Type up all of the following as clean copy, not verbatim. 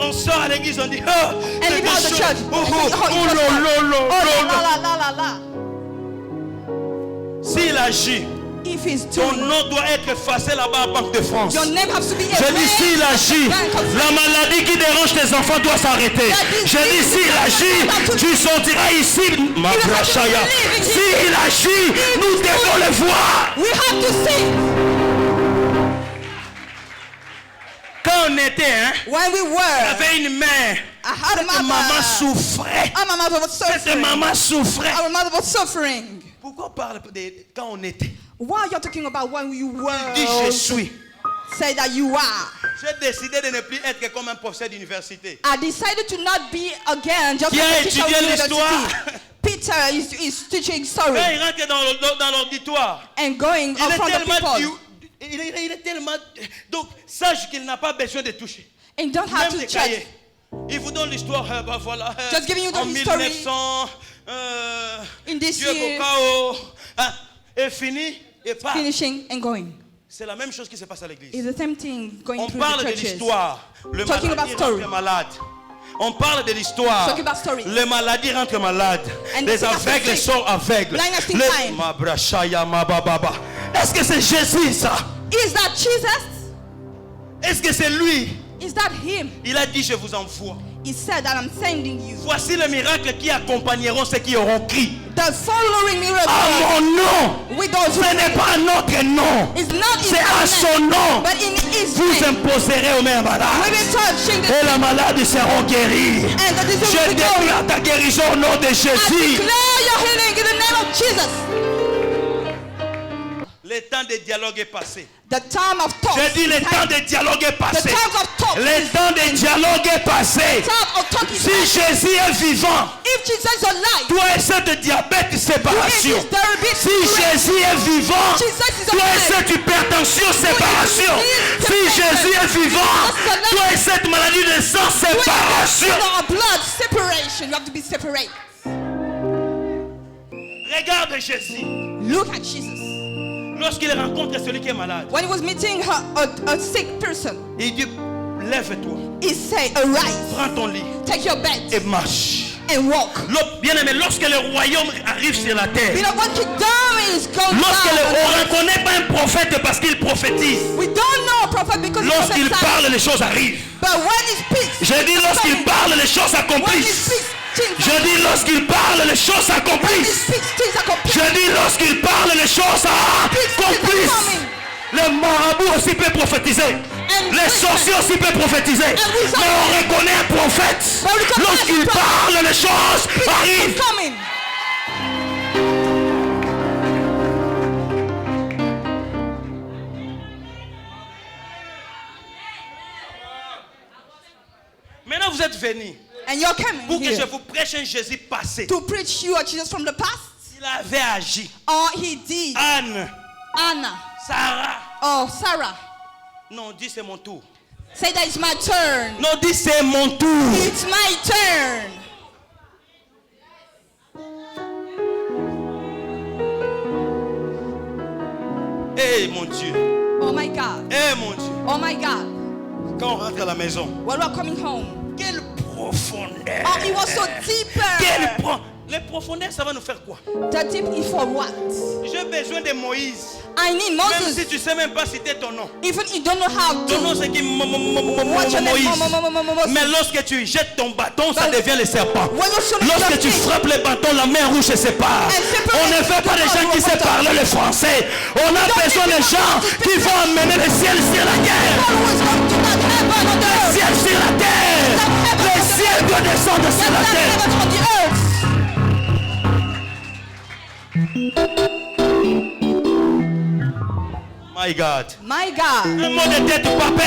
on sort à l'église, on dit oh, And leave out the church. S'il agit, If he's ton doing, nom doit être effacé là-bas à Banque de France. your name has to be Je dis s'il agit, la maladie qui dérange tes enfants doit s'arrêter. Je dis s'il agit, tu sortiras ici, ma brachaya. S'il agit, nous devons le voir. we have to see. Quand on était, hein, When we il y were, avait une mère. I had a Cette maman mother. souffrait. My mother was Cette suffering. maman souffrait. Our mother was suffering. Pourquoi on parle de quand on était? Why you're talking about when you were? Dis je suis. Say that you are. J'ai décidé de ne plus être comme un professeur d'université. I decided to not be again just Qui a a teacher of étudié university. l'histoire? Peter is teaching story Quand il rentre dans l'auditoire, and going il in est front of tellement people il est tellement donc sache qu'il n'a pas besoin de toucher. and don't have Même to des check. cahiers. Il vous donne l'histoire, bah voilà. Just giving you the en history 1900, in this Dieu year, Bocao, est fini et part. finishing and going. C'est la même chose qui se passe à l'église. It's the same thing going On through parle the de churches. l'histoire. Le Talking maladie about story. rentre malade. On parle de l'histoire. Talking about story. Le maladie rentre malade. And Les the sick are aveugles sick. sont aveugles. Blind are still Le- blind. Ma brachaya, ma bababa. Est-ce que c'est Jésus ça? Is that Jesus? Est-ce que c'est lui? Is that him? Il a dit je vous envoie. He said that I'm sending you. Voici les miracles qui accompagneront ceux qui auront crié. The following miracle À mon nom. with those Ce who n'est believe. pas notre nom. It's not in C'est à our son name, nom. but in his Vous name. imposerez aux mains We malades. will touching the Et les malades seront guéris. and the disease Je will be going. déclare ta guérison au nom de I Jésus. declare your healing in the name of Jesus. Le temps de dialogue est passé. The time of talk. J'ai dit le temps de dialogue est The passé. time of talk. Le temps de dialogue est passé. The time of talk is Si Jésus est vivant, if Jesus is alive, toi et cette diabète, séparation. if there will be Si Jésus est vivant, Jesus is toi et alive. cette hypertension, séparation. Si Jésus est vivant, toi et cette maladie de sang, séparation. our blood separation. You have to be separate. Regarde Jésus. Look at Jesus. Lorsqu'il rencontre celui qui est malade, When he was meeting a sick person, il dit lève-toi, he said, "Arise, prends ton lit take your bed et marche. and walk." Bien aimé, lorsque le royaume arrive sur la terre, You know what kingdom is going on down. ne reconnaît pas un prophète parce qu'il prophétise. We don't know a prophet because he Lorsqu'il prophesies. parle, les choses arrivent. But when he speaks, Je dis lorsqu'il parle, les choses when he s'accomplissent. speaks, things Je dis lorsqu'il parle, les choses when he s'accomplissent. speaks, things are complete. Je dis lorsqu'il parle, les choses s'accomplissent. Le marabout aussi peut prophétiser. Les sorciers aussi peuvent prophétiser. Mais on reconnaît un prophète. Lorsqu'il parle, les choses arrivent. Coming. Maintenant, vous êtes venus And you're coming pour que je here vous prêche un Jésus passé. to preach you a Jesus from the past. Il avait agi. Or he did. Anne, Anna. Sarah. Oh, Sarah. Non, dis c'est mon tour. Say that it's my turn. Non, dis c'est mon tour. It's my turn. Eh mon Dieu. Oh my God. Eh mon Dieu. Oh my God. Quand on rentre à la maison, When we're coming home. quelle profondeur. Oh, it was so deeper. Les profondeurs, ça va nous faire quoi? The deep is for what? J'ai besoin de Moïse. I need Même Moses. si tu sais même pas citer ton nom. Even you don't know how Ton nom to. c'est qui What's your name? Moïse. Mais lorsque tu jettes ton bâton, ça devient le serpent. When you show Lorsque tu frappes le bâton, la main rouge se sépare. On ne veut pas des gens qui savent parler le français. On a besoin de gens qui vont amener le ciel sur la terre. Le ciel sur la terre. Le ciel doit descendre sur la terre. My God. My God. Un mot de tête, papa.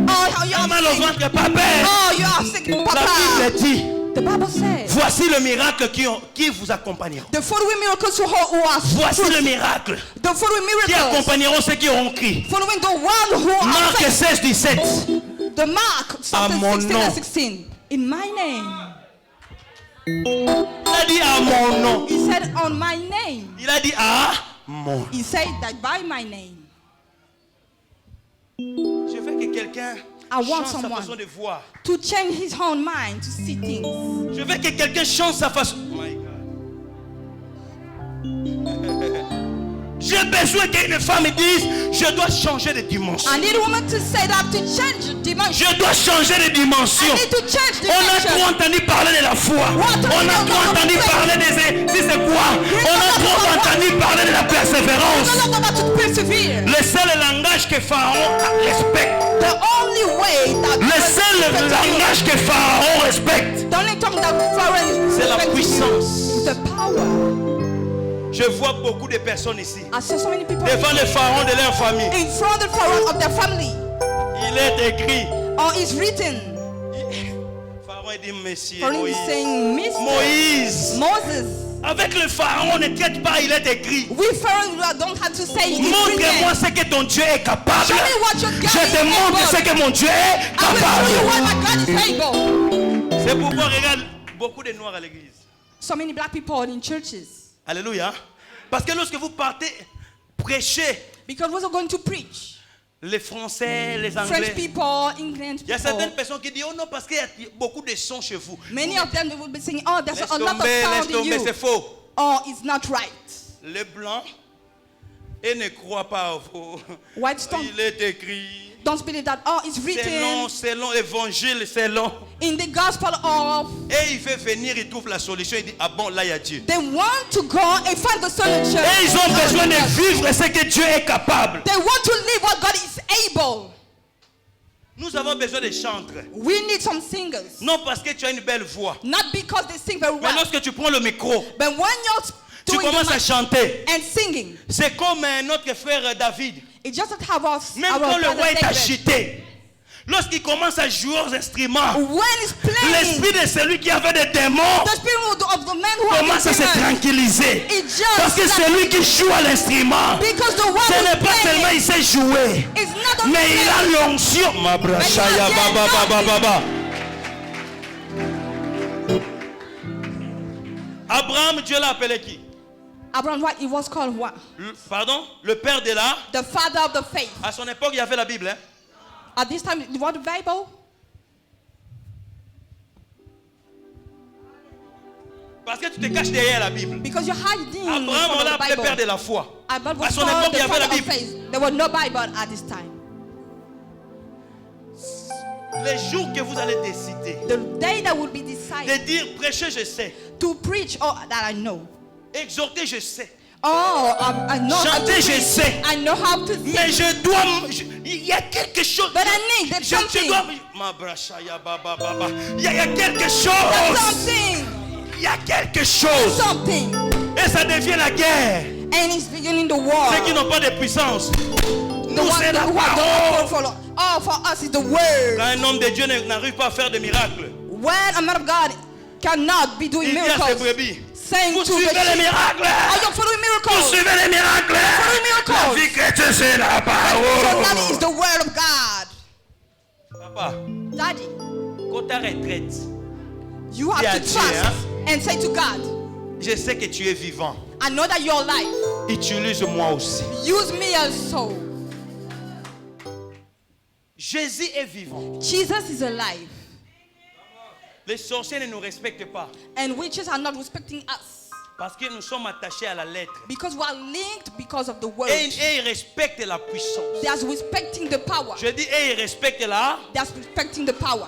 Oh, how you Un mal au are sick. ventre, papa. Oh, you are sick, La Papa. Bible dit, The Bible says voici le miracle qui vous accompagnera. the following miracles who are Voici le miracle the following qui miracles accompagneront ceux qui auront crié. following the one who are Marc sick. 16, 17. The Mark À mon 16 nom. and 16. In my name. Il a dit à mon nom. He said on my name. Il a dit à mon nom. He said that by my name. Je veux que quelqu'un I want change sa façon someone de voir. to change his own mind to see things. Je veux que quelqu'un change sa façon. Oh my God. J'ai besoin qu'une femme dise, je dois changer de dimension. I need a woman to say that, to change dimension. Je dois changer de dimension. I need to change On a trop dimension. entendu parler de la foi. On a trop entendu parler des... Si c'est quoi? On a trop entendu parler de la persévérance. No longer about to persevere. Le seul langage que Pharaon respecte. The only way that Le seul langage que Pharaon respecte, the only tongue that Pharaoh c'est la respects puissance. is the power. Je vois beaucoup de personnes ici, I saw so many people devant le Pharaon de leur famille. in front of the Pharaoh of their family. Il est écrit. Or is written. Pharaon dit, Monsieur Pharaoh is Moïse. saying, Mr. Moïse. Moses. Avec le Pharaon, ne traite pas, il est écrit. We Pharaoh don't have to say it's Montre-moi written. ce que ton Dieu est capable. Show me what your God Je is te montre ce able. que mon Dieu est I will show you what capable. my God is able. C'est pourquoi regarde beaucoup de noirs à l'église. So many black people in churches. Alléluia. Parce que lorsque vous partez prêcher, Because we're going to preach. les Français, les French Anglais, people, English il y a certaines people. personnes qui disent, oh non, parce qu'il y a beaucoup de sons chez vous. Many of them will be saying, oh, there's Laisse a lot of tomber, laisse sound in tomber, you. c'est faux. Or it's not right. Les Blancs, et ne croient pas au... White stone. Il est écrit, Don't believe that, oh, it's written c'est long, l'évangile, c'est long. in the gospel of. Et il fait venir, il trouve la solution, il dit, ah bon, là il y a Dieu. They want to go and find the solution. Et ils ont besoin de vivre ce que Dieu est capable. They want to live what God is able. Nous avons besoin de chantres. We need some singers. Non parce que tu as une belle voix. Not because they sing very Mais well. lorsque tu prends le micro, But when you're tu doing commences the à mic chanter. and singing, C'est comme notre frère David. it just doesn't have us. Même our quand le brother roi est David. agité, lorsqu'il commence à jouer aux instruments, When he's playing, l'esprit de celui qui avait des démons the spirit of the man who commence à has se been demons, tranquilliser. it just Parce que c'est lui qui joue à l'instrument. because the one Ce who's n'est pas seulement playing il sait jouer, is not only mais il playing. a l'onction. Mabrashaya baba baba baba. Abraham, Dieu l'a appelé qui? Abraham, what he was called what? Pardon? Le père de la... The father of the faith. À son époque, il y avait la Bible. Hein? At this time, you want the Bible? Parce que tu te caches derrière la Bible. Because you're hiding Abraham, on from l'a the appelé Bible. père de la foi. Abraham À was son époque, called il y the avait la father of Bible. faith. There was no Bible at this time. Les jours que vous allez décider The day that will be de decided dire prêcher, je sais. to preach, oh, that I know. Exhorter, je sais. Oh, I know how to Chanter, je preach. sais. I know how to sing. Mais je dois... Il y a quelque chose... But I need that Je something. dois... Mabrashaya baba baba. Il y a quelque That's chose. something. Il y a quelque chose. Something. Et ça devient la guerre. And it's beginning the war. Ceux qui n'ont pas de puissance. The Nous, c'est la who have the parole. for all for us is the word. Quand un homme de Dieu n'arrive pas à faire de miracles, When a man of God cannot be doing il dit à ses miracles, brebis, saying vous to the suivez les sheep, miracles. are you following Vous miracles? suivez les miracles. Following miracles. La vie chrétienne, c'est la So that is parole. the word of God. Papa, Daddy, quand ta retraite, you Dis à have to Dieu, trust hein? and say to God, je sais que tu es vivant. I know that you're alive. Utilise-moi aussi. Use me also. Jésus est vivant. Jesus is alive. Les sorciers ne nous respectent pas And witches are not respecting us. parce que nous sommes attachés à la lettre. Because we are linked because of the word. Et ils respectent la puissance. They are respecting the power. Je dis, et ils respectent la... They are respecting the power.